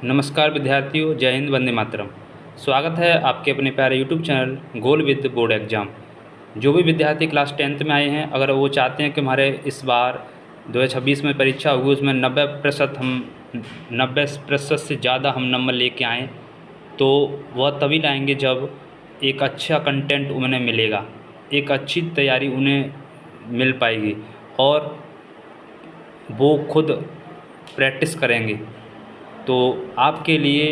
नमस्कार विद्यार्थियों, जय हिंद, वंदे मातरम। स्वागत है आपके अपने प्यारे YouTube channel goal with board exam. जो भी विद्यार्थी क्लास 10th में आए हैं, अगर वो चाहते हैं कि हमारे इस बार 2026 में परीक्षा होगी, उसमें 90% से ज़्यादा हम नंबर लेके आएँ, तो वह तभी लाएंगे जब एक अच्छा कंटेंट उन्हें मिलेगा, एक अच्छी तैयारी उन्हें मिल पाएगी और वो खुद प्रैक्टिस करेंगे। तो आपके लिए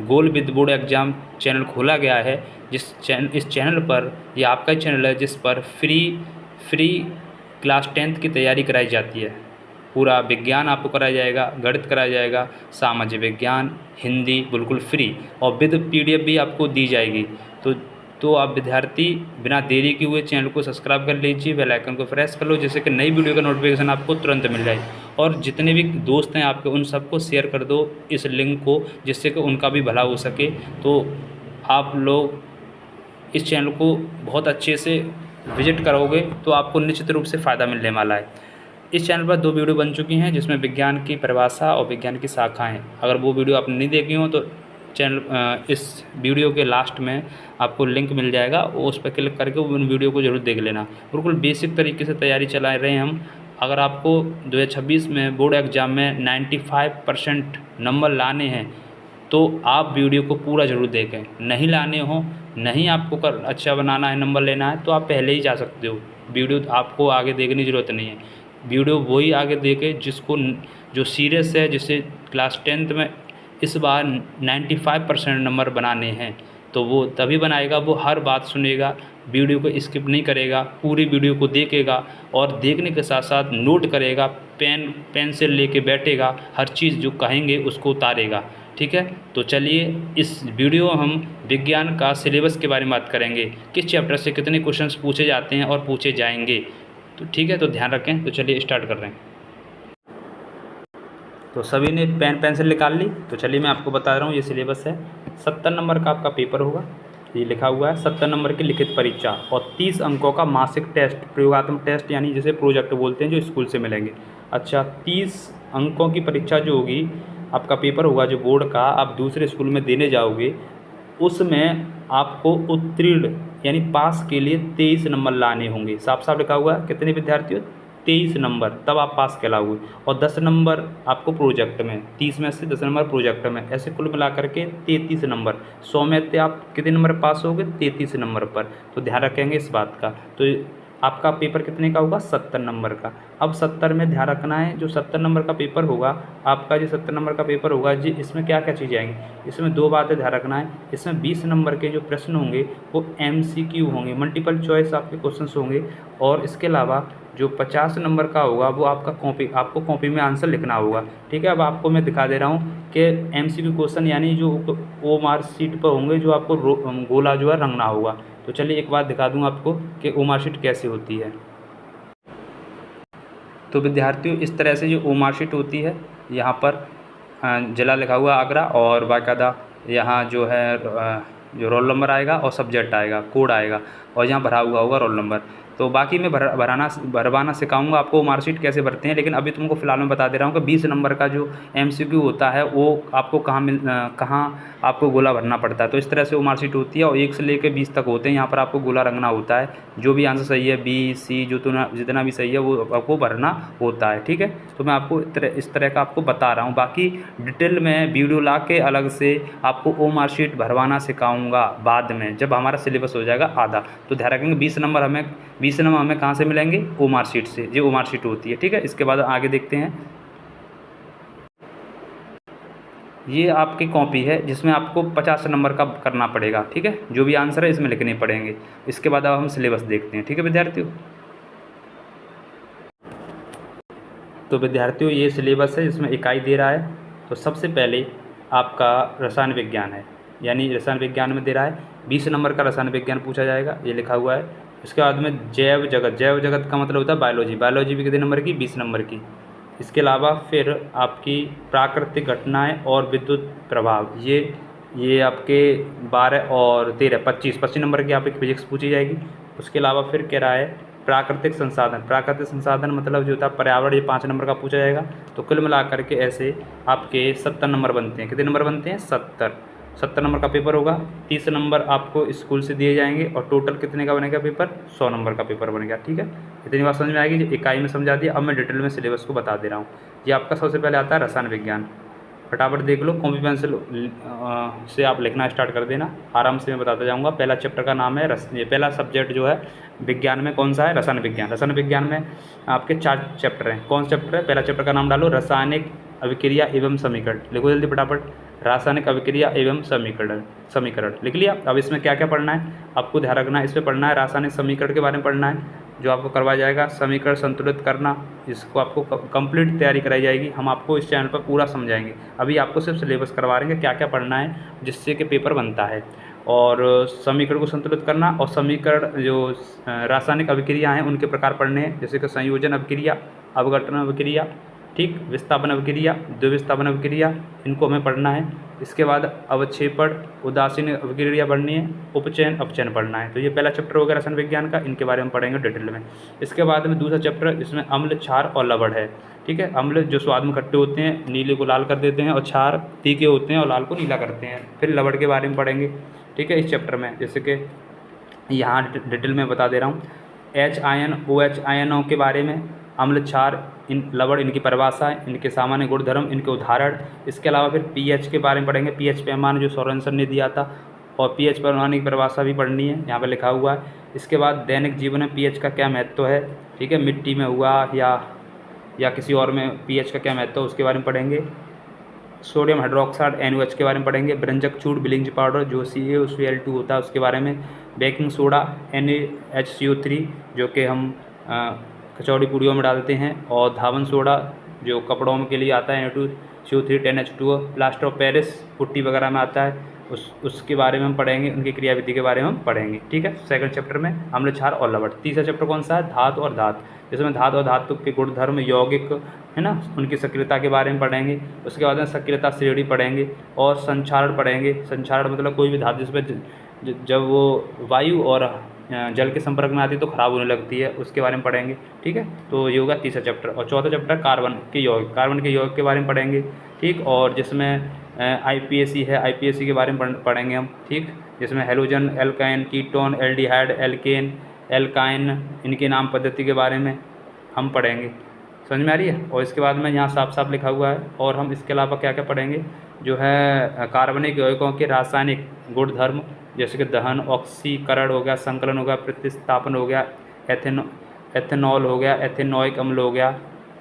goal with board exam channel खोला गया है, इस चैनल पर, यह आपका ही चैनल है जिस पर फ्री क्लास 10th की तैयारी कराई जाती है। पूरा विज्ञान आपको कराया जाएगा, गणित कराया जाएगा, सामाजिक विज्ञान, हिंदी बिल्कुल फ्री, और विद PDF भी आपको दी जाएगी। तो आप विद्यार्थी बिना देरी किए हुए चैनल को सब्सक्राइब कर लीजिए, बेल आइकन को प्रेस कर लो, जिससे कि नई वीडियो का नोटिफिकेशन आपको तुरंत मिल जाए। और जितने भी दोस्त हैं आपके, उन सबको शेयर कर दो इस लिंक को, जिससे कि उनका भी भला हो सके। तो आप लोग इस चैनल को बहुत अच्छे से विजिट करोगे तो आपको निश्चित रूप से फ़ायदा मिलने वाला है। इस चैनल पर 2 वीडियो बन चुकी हैं, जिसमें विज्ञान की परिभाषा और विज्ञान की शाखाएँ। अगर वो वीडियो आपने नहीं देखी हो तो इस वीडियो के लास्ट में आपको लिंक मिल जाएगा, उस पर क्लिक करके उन वीडियो को ज़रूर देख लेना। बिल्कुल बेसिक तरीके से तैयारी चला रहे हैं हम। अगर आपको 2026 में बोर्ड एग्ज़ाम में 95% नंबर लाने हैं तो आप वीडियो को पूरा ज़रूर देखें। नहीं लाने हो, नहीं आपको अच्छा बनाना है, नंबर लेना है, तो आप पहले ही जा सकते हो। वीडियो आपको आगे देखने की ज़रूरत नहीं है। वीडियो वही आगे देखे जो सीरियस है, जिसे क्लास 10th में इस बार 95% नंबर बनाने हैं, तो वो तभी बनाएगा, वो हर बात सुनेगा, वीडियो को स्किप नहीं करेगा, पूरी वीडियो को देखेगा और देखने के साथ साथ नोट करेगा, पेंसिल लेके बैठेगा, हर चीज़ जो कहेंगे उसको उतारेगा। ठीक है, तो चलिए इस वीडियो हम विज्ञान का सिलेबस के बारे में बात करेंगे, किस चैप्टर से कितने क्वेश्चंस पूछे जाते हैं और पूछे जाएंगे। तो ठीक है, तो ध्यान रखें। तो चलिए स्टार्ट कर रहे हैं। तो सभी ने पेन पेंसिल निकाल ली, तो चलिए मैं आपको बता रहा हूँ। ये सिलेबस है। 70 नंबर का आपका पेपर होगा, ये लिखा हुआ है। 70 नंबर की लिखित परीक्षा और 30 अंकों का मासिक टेस्ट, प्रयोगात्मक टेस्ट, यानी जिसे प्रोजेक्ट बोलते हैं, जो स्कूल से मिलेंगे। अच्छा, 30 अंकों की परीक्षा जो होगी, आपका पेपर होगा जो बोर्ड का, आप दूसरे स्कूल में देने जाओगे, उसमें आपको उत्तीर्ण यानी पास के लिए 23 नंबर लाने होंगे। साफ साफ लिखा हुआ है, कितने विद्यार्थियों? 23 नंबर, तब आप पास कहलाओगे। और 10 नंबर आपको प्रोजेक्ट में, 30 में से 10 नंबर प्रोजेक्ट में, ऐसे कुल मिला करके 33 नंबर। 100 में से आप कितने नंबर पास होगे? 33 नंबर पर। तो ध्यान रखेंगे इस बात का। तो आपका पेपर कितने का होगा? 70 नंबर का। अब 70 में ध्यान रखना है, जो 70 नंबर का पेपर होगा आपका, जो 70 नंबर का पेपर होगा जी, इसमें क्या क्या चीज़ें आएंगी? इसमें 2 बातें ध्यान रखना है। इसमें 20 नंबर के जो प्रश्न होंगे वो MCQ होंगे, मल्टीपल चॉइस आपके क्वेश्चन होंगे। और इसके अलावा जो 50 नंबर का होगा वो आपको कॉपी में आंसर लिखना होगा। ठीक है, अब आपको मैं दिखा दे रहा हूँ कि MCQ क्वेश्चन यानी जो ओ मार्क शीट पर होंगे, जो आपको गोला जो है रंगना होगा। तो चलिए एक बात दिखा दूँ आपको कि ओ मार्क शीट कैसे होती है। तो विद्यार्थियों, इस तरह से जो ओ मार्क शीट होती है, यहाँ पर जिला लिखा हुआ आगरा, और बाकायदा यहाँ जो है जो रोल नंबर आएगा और सब्जेक्ट आएगा, कोड आएगा, और यहाँ भरा हुआ होगा रोल नंबर। तो बाकी मैं भरवाना सिखाऊंगा आपको मार्कशीट कैसे भरते हैं, लेकिन अभी तुमको फिलहाल मैं बता दे रहा हूँ कि 20 नंबर का जो MCQ होता है वो आपको कहाँ आपको गोला भरना पड़ता है। तो इस तरह से वो मार्कशीट होती है, और 1 से लेकर 20 तक होते हैं। यहाँ पर आपको गोला रंगना होता है, जो भी आंसर सही है, B C जो जितना भी सही है वो आपको भरना होता है। ठीक है, तो मैं आपको इस तरह का आपको बता रहा हूँ। बाकी डिटेल में वीडियो ला के अलग से आपको ओ मार्कशीट भरवाना सिखाऊंगा बाद में, जब हमारा सिलेबस हो जाएगा आधा। तो ध्यान रखेंगे, 20 नंबर हमें कहाँ से मिलेंगे? ओ मार्कशीट से। ये ओ मार्कशीट होती है। ठीक है, इसके बाद आगे देखते हैं। ये आपकी कॉपी है जिसमें आपको 50 नंबर का करना पड़ेगा। ठीक है, जो भी आंसर है इसमें लिखने पड़ेंगे। इसके बाद अब हम सिलेबस देखते हैं। ठीक है विद्यार्थियों, तो विद्यार्थियों ये सिलेबस है, जिसमें इकाई दे रहा है। तो सबसे पहले आपका रसायन विज्ञान है, यानी रसायन विज्ञान में दे रहा है 20 नंबर का रसायन विज्ञान पूछा जाएगा, ये लिखा हुआ है। उसके बाद में जैव जगत का मतलब होता है बायोलॉजी भी कितने नंबर की? 20 नंबर की। इसके अलावा फिर आपकी प्राकृतिक घटनाएं और विद्युत प्रभाव, ये आपके 12 और 13 25 नंबर की आपकी फिजिक्स पूछी जाएगी। उसके अलावा फिर कह रहा है प्राकृतिक संसाधन मतलब जो था पर्यावरण, ये 5 नंबर का पूछा जाएगा। तो कुल मिला करके ऐसे आपके 70 नंबर बनते हैं। कितने नंबर बनते हैं? 70 नंबर का पेपर होगा। 30 नंबर आपको स्कूल से दिए जाएंगे और टोटल कितने का बनेगा पेपर? 100 नंबर का पेपर बनेगा। ठीक है, इतनी बात समझ में आएगी। जो इकाई में समझा दिया, अब मैं डिटेल में सिलेबस को बता दे रहा हूँ। ये आपका सबसे पहले आता है रसायन विज्ञान। फटाफट देख लो, कॉपी पेंसिल से आप लिखना स्टार्ट कर देना, आराम से मैं बताता जाऊँगा। पहला चैप्टर का नाम है ये पहला सब्जेक्ट जो है विज्ञान में कौन सा है? रसायन विज्ञान। रसायन विज्ञान में आपके 4 चैप्टर हैं। कौन सा चैप्टर है? पहला चैप्टर का नाम डालो रासायनिक अभिक्रिया एवं समीकरण। लिखो जल्दी फटाफट, रासायनिक अभिक्रिया एवं समीकरण लिख लिया। अब इसमें क्या क्या पढ़ना है आपको ध्यान रखना है। इसमें पढ़ना है रासायनिक समीकरण के बारे में पढ़ना है, जो आपको करवाया जाएगा। समीकरण संतुलित करना, इसको आपको कंप्लीट तैयारी कराई जाएगी। हम आपको इस चैनल पर पूरा समझाएंगे। अभी आपको सिर्फ सिलेबस करवा रहे हैं क्या क्या पढ़ना है, जिससे कि पेपर बनता है। और समीकरण को संतुलित करना, और समीकरण जो रासायनिक अभिक्रिया हैं उनके प्रकार पढ़ने हैं, जैसे कि संयोजन अभिक्रिया, अपघटन अभिक्रिया, ठीक, विस्थापन अभिक्रिया, द्विविस्थापन अभिक्रिया, इनको हमें पढ़ना है। इसके बाद अवक्षेपण, उदासीन अभिक्रिया पढ़नी है, उपचयन अपचयन पढ़ना है। तो ये पहला चैप्टर हो गया रसायन विज्ञान का, इनके बारे में पढ़ेंगे डिटेल में। इसके बाद में दूसरा चैप्टर, इसमें अम्ल, क्षार और लवण है। ठीक है, अम्ल जो स्वाद में खट्टे होते हैं, नीले को लाल कर देते हैं, और क्षार तीखे होते हैं और लाल को नीला करते हैं। फिर लवण के बारे में पढ़ेंगे, ठीक है, इस चैप्टर में। जैसे कि यहाँ डिटेल में बता दे रहा हूँ, H आयन, OH आयनों के बारे में, अम्ल, क्षार, इन लवण, इनकी परिभाषा, इनके सामान्य गुणधर्म, इनके उदाहरण। इसके अलावा फिर pH के बारे में पढ़ेंगे, pH पैमाना जो सोरेनसन ने दिया था, और pH पैमाने की परिभाषा भी पढ़नी है, यहाँ पर लिखा हुआ है। इसके बाद दैनिक जीवन में pH का क्या महत्व है, ठीक है, मिट्टी में हुआ या किसी और में pH का क्या महत्व है, उसके बारे में पढ़ेंगे। सोडियम हाइड्रोक्साइड NaOH के बारे में पढ़ेंगे। व्यंजक चूड़, ब्लीचिंग पाउडर जो CaCl2 होता है उसके बारे में। बेकिंग सोडा NaHCO3 जो कि हम कचौड़ी पूड़ियों में डालते हैं। और धावन सोडा जो कपड़ों के लिए आता है Na2CO3 10H2O। Plaster of Paris putty वगैरह में आता है, उसके बारे में हम पढ़ेंगे, उनकी क्रियाविधि के बारे में हम पढ़ेंगे। ठीक है, सेकंड चैप्टर में अम्ल, क्षार और लवण। तीसरा चैप्टर कौन सा है? धातु और धात, जिसमें धातु और धातु के गुणधर्म, यौगिक है ना, उनकी सक्रियता के बारे में पढ़ेंगे। उसके बाद में सक्रियता श्रेणी पढ़ेंगे और संक्षारण पढ़ेंगे। संक्षारण मतलब कोई भी धातु जिसमें जब वो वायु और जल के संपर्क में आती है तो खराब होने लगती है, उसके बारे में पढ़ेंगे। ठीक है, तो ये होगा तीसरा चैप्टर। और चौथा चैप्टर कार्बन के यौगिक के बारे में पढ़ेंगे। ठीक, और जिसमें IPAC है, IPAC के बारे में पढ़ेंगे हम। ठीक, जिसमें halogen, alkyne, ketone, aldehyde, alkane, alkyne, इनके नाम पद्धति के बारे में हम पढ़ेंगे। समझ में आ रही है? और इसके बाद में यहाँ साफ साफ लिखा हुआ है। और हम इसके अलावा क्या क्या पढ़ेंगे, जो है कार्बनिक यौगिकों के रासायनिक गुणधर्म, जैसे कि दहन, ऑक्सीकरण हो गया, संकलन हो गया, प्रतिस्थापन हो गया, एथेनॉल हो गया, एथेनोइक अम्ल हो गया।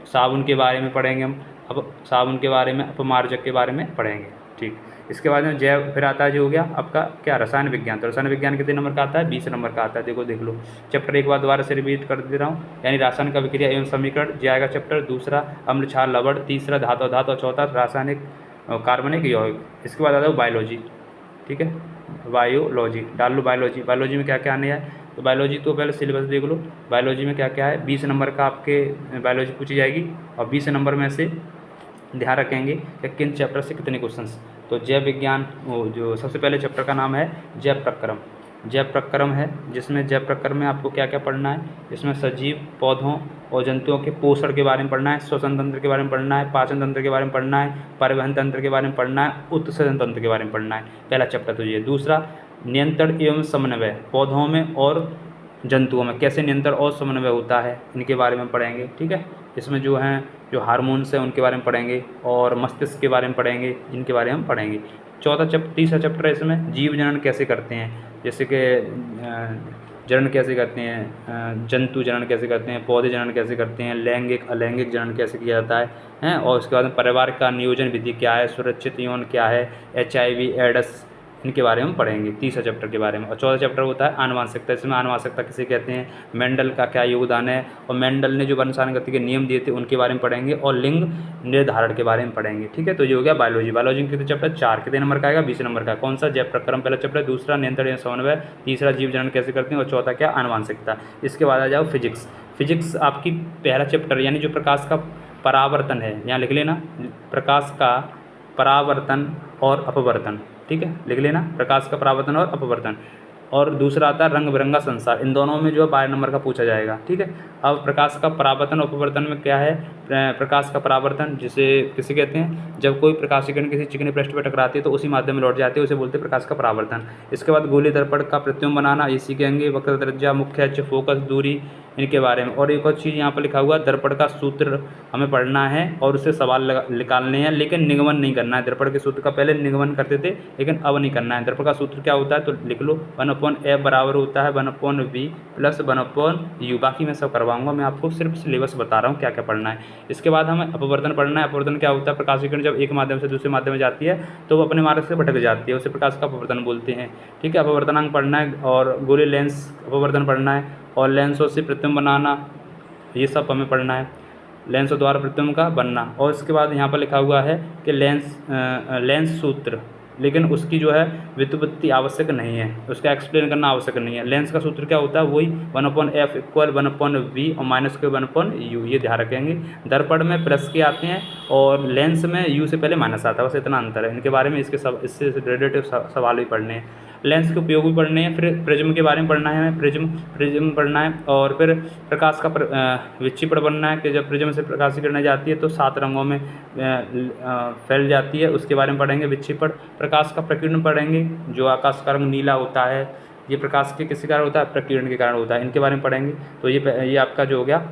साबुन के बारे में पढ़ेंगे हम, अब साबुन के बारे में, अपमार्जक के बारे में पढ़ेंगे। ठीक, इसके बाद में जैव फिर आता है, जो हो गया आपका क्या, रसायन विज्ञान। तो रसायन विज्ञान कितने नंबर का आता है? 20 नंबर का आता है। देख लो चैप्टर एक बार दोबारा से रिपीट कर दे रहा हूँ, यानी रासायनिक अभिक्रिया एवं समीकरण ये आएगा चैप्टर। दूसरा अम्ल, क्षार, लवण। तीसरा धातु, और चौथा रासायनिक कार्बनिक यौगिक। इसके बाद आता है बायोलॉजी। ठीक है, बायोलॉजी डाल लो। बायोलॉजी में क्या क्या आने है, तो बायोलॉजी तो पहले सिलेबस देख लो। बायोलॉजी में क्या क्या है, 20 नंबर का आपके बायोलॉजी पूछी जाएगी, और 20 नंबर में से ध्यान रखेंगे कि किन चैप्टर से कितने क्वेश्चंस। तो जैव विज्ञान, वो जो सबसे पहले चैप्टर का नाम है जैव प्रक्रम है, जिसमें जैव प्रक्रम में आपको क्या क्या पढ़ना है। इसमें सजीव, पौधों और जंतुओं के पोषण के बारे में पढ़ना है, श्वसन तंत्र के बारे में पढ़ना है, पाचन तंत्र के बारे में पढ़ना है, परिवहन तंत्र के बारे में पढ़ना है, उत्सर्जन तंत्र के बारे में पढ़ना है। पहला चैप्टर तो ये। दूसरा नियंत्रण एवं समन्वय, पौधों में और जंतुओं में कैसे नियंत्रण और समन्वय होता है, इनके बारे में पढ़ेंगे। ठीक है, इसमें जो हैं जो हार्मोन्स हैं उनके बारे में पढ़ेंगे, और मस्तिष्क के बारे में पढ़ेंगे, इनके बारे में हम पढ़ेंगे। तीसरा चैप्टर है इसमें जीव जनन कैसे करते हैं, जैसे कि जनन कैसे करते हैं, जंतु जनन कैसे करते हैं, पौधे जनन कैसे करते हैं, लैंगिक अलैंगिक जनन कैसे किया जाता है, और उसके बाद में परिवार का नियोजन विधि क्या है, सुरक्षित यौन क्या है, HIV एड्स, इनके बारे में पढ़ेंगे तीसरा चैप्टर के बारे में। और चौथा चैप्टर होता है आनुवंशिकता। इसमें आनुवंशिकता किसे कहते हैं, मेंडल का क्या योगदान है, और मेंडल ने जो वंशानुगति गति के नियम दिए थे उनके बारे में पढ़ेंगे, और लिंग निर्धारण के बारे में पढ़ेंगे। ठीक है, तो ये हो गया बायोलॉजी के कितने चैप्टर, 4। कितने नंबर का आएगा? 20 नंबर का। कौन सा? जैव प्रक्रम पहला चैप्टर, दूसरा नियंत्रण एवं समन्वय, तीसरा जीव जनन कैसे करते हैं, और चौथा क्या, आनुवंशिकता। इसके बाद आ जाओ फिजिक्स आपकी पहला चैप्टर, यानी जो प्रकाश का परावर्तन है, यहाँ लिख लेना, प्रकाश का परावर्तन और अपवर्तन। ठीक है, लिख लेना, प्रकाश का परावर्तन और अपवर्तन। और दूसरा आता है रंग बिरंगा संसार। इन दोनों में जो है 12 नंबर का पूछा जाएगा, ठीक है। अब प्रकाश का परावर्तन और अपवर्तन में क्या है? प्रकाश का परावर्तन जिसे किसे कहते हैं? जब कोई प्रकाशीय किरण किसी चिकने पृष्ठ पर टकराती है तो उसी माध्यम में लौट जाती है, उसे बोलते हैं प्रकाश का परावर्तन। इसके बाद गोलीय दर्पण का प्रतिबिंब बनाना, ये सीखेंगे। वक्र त्रिज्या, मुख्य अक्ष, फोकस दूरी, इनके बारे में। और एक और चीज़ यहाँ पर लिखा हुआ, दर्पण का सूत्र हमें पढ़ना है और उससे सवाल निकालने हैं, लेकिन निगमन नहीं करना है। दर्पण के सूत्र का पहले निगमन करते थे, लेकिन अब नहीं करना है। दर्पण का सूत्र क्या होता है तो लिख लो, 1/f बराबर होता है 1/v प्लस 1/u। बाकी मैं सब करवाऊंगा, मैं आपको सिर्फ सिलेबस बता रहा हूँ क्या क्या पढ़ना है। इसके बाद हमें अपवर्तन पढ़ना है। अपवर्तन क्या होता है? प्रकाशीय किरण जब एक माध्यम से दूसरे माध्यम में जाती है तो वो अपने मार्ग से भटक जाती है, उसे प्रकाश का अपवर्तन बोलते हैं, ठीक है। अपवर्तनांक पढ़ना है और गोलीय लेंस अपवर्तन पढ़ना है और लेंसों से प्रतिबिंब बनाना, ये सब हमें पढ़ना है, लेंस द्वारा प्रतिबिंब का बनना। और इसके बाद यहाँ पर लिखा हुआ है कि लेंस सूत्र, लेकिन उसकी जो है व्युत्पत्ति आवश्यक नहीं है, उसका एक्सप्लेन करना आवश्यक नहीं है। लेंस का सूत्र क्या होता है? वही 1/f इक्वल 1/v और माइनस के 1/u, ये ध्यान रखेंगे। दर्पण में प्लस के आते हैं और लेंस में u से पहले माइनस आता है, बस इतना अंतर है। इनके बारे में इससे रिलेटेड सवाल भी पढ़ने हैं। लेंस के उपयोग भी पढ़ने हैं। फिर प्रिज्म के बारे में पढ़ना है हमें, प्रिज्म पढ़ना है। और फिर प्रकाश का विक्षेपण बनना है कि जब प्रिज्म से प्रकाश की किरणें जाती है तो 7 रंगों में फैल जाती है, उसके बारे में पढ़ेंगे। विक्षेपण, प्रकाश का प्रकीर्णन पढ़ेंगे, जो आकाश का रंग नीला होता है, ये प्रकाश के किसी कारण होता है? प्रकीर्णन के कारण होता है, इनके बारे में पढ़ेंगे। तो ये आपका जो हो गया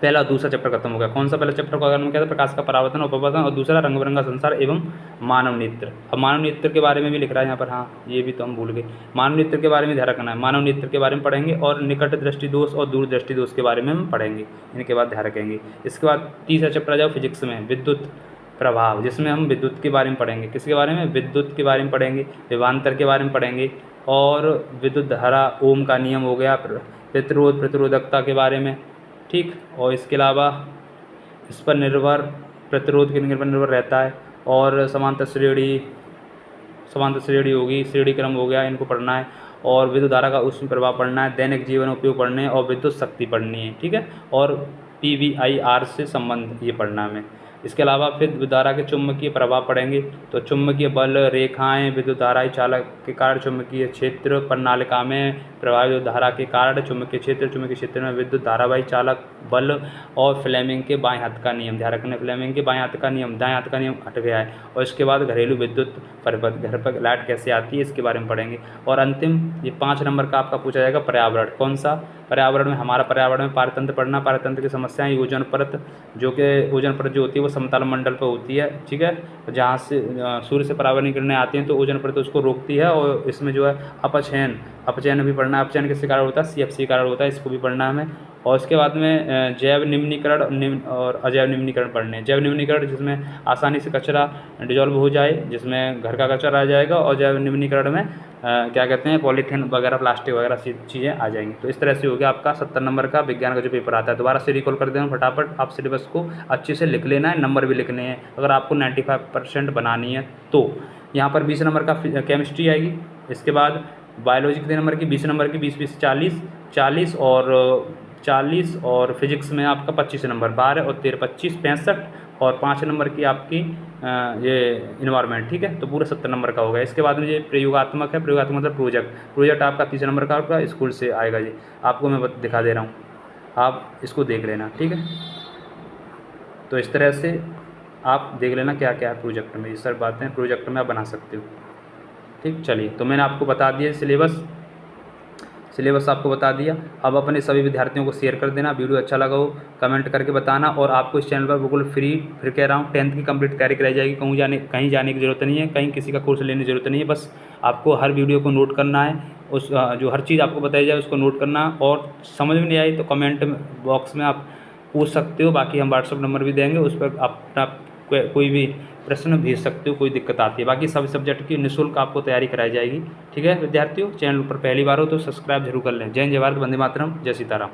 पहला, दूसरा चैप्टर खत्म हो गया। कौन सा पहला चैप्टर का नाम क्या था? प्रकाश का परावर्तन और अपवर्तन, और दूसरा रंग बिरंगा संसार एवं मानव नेत्र। अब मानव नेत्र के बारे में भी लिख रहा है यहाँ पर, हाँ ये भी तो हम भूल गए। मानव नेत्र के बारे में ध्यान रखना है, मानव नेत्र के बारे में पढ़ेंगे और निकट दृष्टि दोष और दूर दृष्टि दोष के बारे में हम पढ़ेंगे, इनके बाद ध्यान रखेंगे। इसके बाद तीसरा चैप्टर आ जाओ फिजिक्स में, विद्युत प्रभाव, जिसमें हम विद्युत के बारे में पढ़ेंगे। किसके बारे में? विद्युत के बारे में पढ़ेंगे, विभवांतर के बारे में पढ़ेंगे और विद्युत धारा, ओम का नियम हो गया, प्रतिरोध प्रतिरोधकता के बारे में, ठीक। और इसके अलावा इस पर निर्भर, प्रतिरोध किन पर निर्भर रहता है, और समांतर श्रेणी होगी, श्रेणी क्रम हो गया, इनको पढ़ना है। और विद्युत धारा का ऊष्मीय प्रभाव पढ़ना है, दैनिक जीवन उपयोग पढ़ने हैं और विद्युत शक्ति पढ़नी है, ठीक है। और PVIR से संबंध ये पढ़ना है हमें। इसके अलावा फिर विद्युत धारा के चुंबकीय प्रभाव पढ़ेंगे, तो चुंबकीय बल, रेखाएं, विद्युत धारा चालक के कारण चुंबकीय क्षेत्र, प्रणालिका में प्रभावित विद्युत धारा के कारण चुंबकीय क्षेत्र में विद्युत धारावाही चालक बल, और फ्लेमिंग के बाएं हाथ का नियम, ध्यान रखना फ्लेमिंग के बाएं हाथ का नियम, दाएं हाथ का नियम हट गया है। और इसके बाद घरेलू विद्युत परिपथ, घर पर लाइट कैसे आती है, इसके बारे में पढ़ेंगे। और अंतिम ये 5 नंबर का आपका पूछा जाएगा पर्यावरण। कौन सा? पर्यावरण में हमारा पर्यावरण में पारतंत्र पढ़ना, पारतंत्र की समस्याएं, ओजोन परत, जो कि ओजोन परत जो होती है वो समतल मंडल पर होती है, ठीक है। जहाँ से सूर्य से परावर्तन किरणें आती हैं तो ओजोन परत उसको रोकती है, और इसमें जो है अपचयन भी पढ़ना है। अपचयन किसके कारण होता है? CFC कारण होता है, इसको भी पढ़ना है हमें। और इसके बाद में जैव निम्नीकरण और अजैव निम्नीकरण पढ़ने हैं। जैव निम्नीकरण जिसमें आसानी से कचरा डिजॉल्व हो जाए, जिसमें घर का कचरा आ जाएगा, और जैव निम्नीकरण में क्या कहते हैं, पॉलीथीन वगैरह, प्लास्टिक वगैरह चीज़ें आ जाएंगी। तो इस तरह से हो गया आपका 70 नंबर का विज्ञान का जो पेपर आता है। दोबारा से रिकॉल कर देना फटाफट, आप सिलेबस को अच्छे से लिख लेना है, नंबर भी लिखने हैं अगर आपको 95% बनानी है तो। यहाँ पर 20 नंबर का केमिस्ट्री आएगी, इसके बाद बायोलॉजी कितने नंबर की? 20 नंबर की, 20 40 और फिजिक्स में आपका 25 नंबर, 12 और 13 25 65, और 5 नंबर की आपकी ये इन्वायरमेंट, ठीक है। तो पूरा 70 नंबर का होगा। इसके बाद में ये प्रयोगात्मक है, प्रयोगात्मक मतलब प्रोजेक्ट आपका 30 नंबर का आपका स्कूल से आएगा। जी आपको मैं दिखा दे रहा हूँ, आप इसको देख लेना, ठीक है। तो इस तरह से आप देख लेना क्या क्या है प्रोजेक्ट में, ये सब बातें प्रोजेक्ट में आप बना सकते हो, ठीक। चलिए, तो मैंने आपको बता दिया सिलेबस आपको बता दिया। अब अपने सभी विद्यार्थियों को शेयर कर देना, वीडियो अच्छा लगा हो कमेंट करके बताना। और आपको इस चैनल पर बिल्कुल फ्री, फिर कह रहा हूँ, 10th की कंप्लीट तैयारी कराई जाएगी। कहीं जाने की ज़रूरत नहीं है, कहीं किसी का कोर्स लेने की ज़रूरत नहीं है। बस आपको हर वीडियो को नोट करना है, उस जो हर चीज़ आपको बताई जाए उसको नोट करना। और समझ में नहीं आई तो कमेंट बॉक्स में आप पूछ सकते हो, बाकी हम व्हाट्सअप नंबर भी देंगे, उस पर आप कोई भी प्रश्न भेज सकते हो, कोई दिक्कत आती है। बाकी सब सब्जेक्ट की निःशुल्क आपको तैयारी कराई जाएगी, ठीक है। विद्यार्थियों, चैनल पर पहली बार हो तो सब्सक्राइब जरूर कर लें। जय हिंद, जय भारत, वंदे मातरम, जय सीताराम।